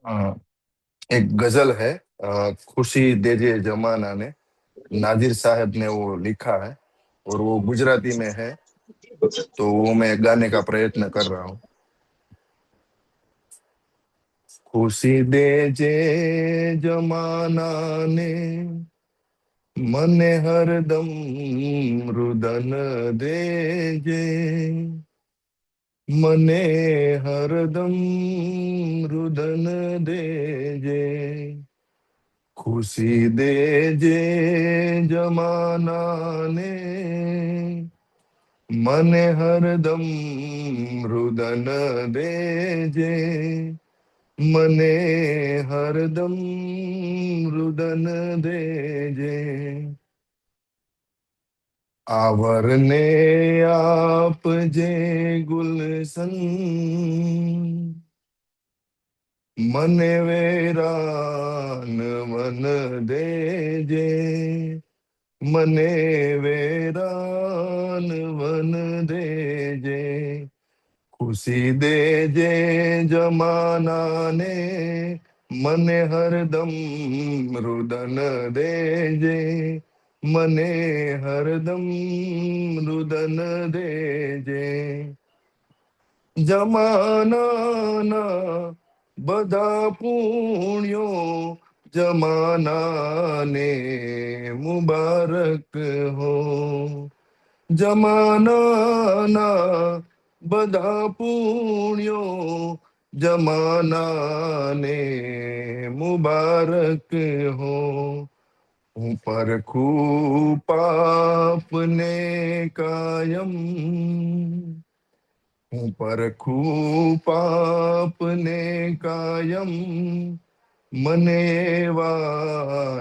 हाँ, एक गजल है। खुशी दे जे जमाना ने, नादिर साहब ने वो लिखा है और वो गुजराती में है। तो वो मैं गाने का प्रयत्न कर रहा हूँ। खुशी दे जे जमाना ने, मने हरदम रुदन दे जे, मने हरदम रुदन दे जे। खुशी दे जे जमाना ने, मने हरदम रुदन दे जे, मने हरदम रुदन दे जे। आवरने आप जे गुलशन, मने वेरान वन दे जे, मने वेरान वन दे जे। खुशी दे जे जमाना ने, मने हरदम रुदन दे जे, मने हरदम रुदन दे जे। जमाना बधा पुण्यो, जमाना ने मुबारक हो। जमाना बधा पुण्यो, जमाना ने मुबारक हो। हूँ परखू पाप ने कायम, हूँ परखू पाप ने कायम, मने एवा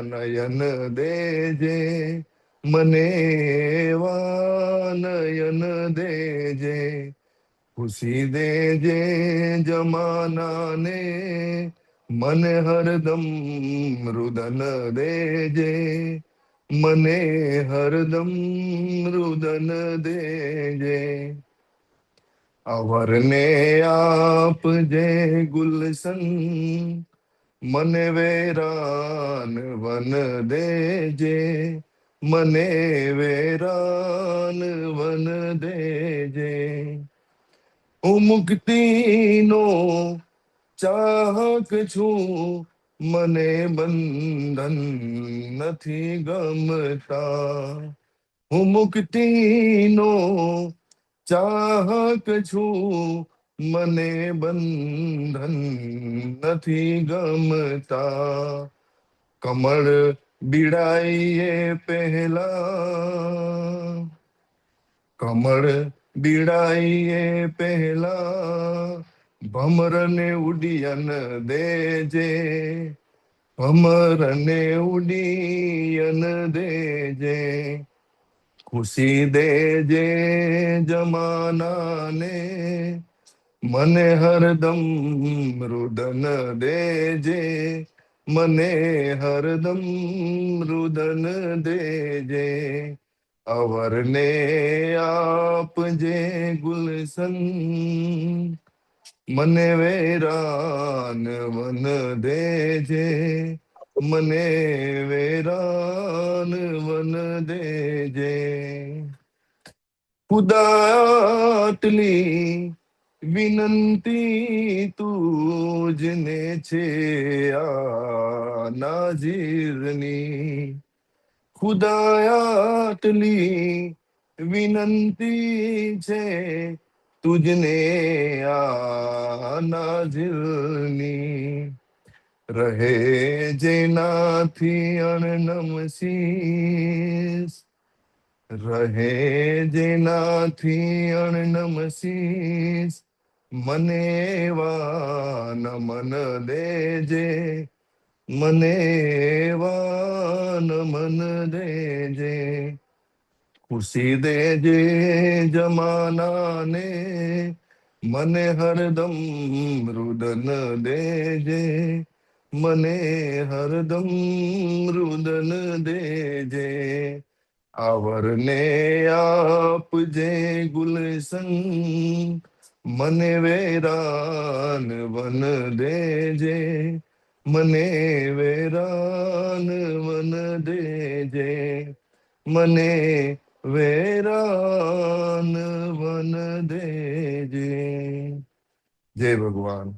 नयन दे जे, मने एवा नयन दे जे। खुशी दे जे जमाना ने, मन हरदम रुदन दे जे, मने हरदम रुदन दे जे। अवरने आप जे गुलशन, मने वेरान वन दे जे, मने वेरान वन दे जे। હું મુક્તિનો ચાહક છું, મને બંધન નથી ગમતા. હું મુક્તિનો ચાહક છું, મને બંધન નથી ગમતા. કમળ બીડાઈએ પહેલા, કમળ બીડાઈએ પહેલા, ભમરને ઉડિયન દેજે, ભમરને ઉડિયન દેજે. ખુશી દેજે જમાનાને, મને હરદમ રુદન દેજે, મને હરદમ રુદન દેજે. અવરને આપજે ગુલશન, મને વેરાન વન દેજે, મને વેરાન વન દેજે. ખુદાટલી વિનંતી તુજને છે આ નાઝીરની. ખુદાયાટલી વિનંતી છે તુજને આ નાઝિલની. રહે જેનાથી અણનમશીસ, રહે જેનાથી અણનમશીસ, મને એવા નમન દેજે, મને એવા નમન દેજે. ખુશી દેજે જમાનાને, મને હરદમ રુદન દેજે, મને હરદમ રુદન દેજે. આવરને આપજે ગુલશન, મને વેરાન વન દેજે, મને વેરાન વન દેજે, મને વેરાન વન દેજે. જય ભગવાન.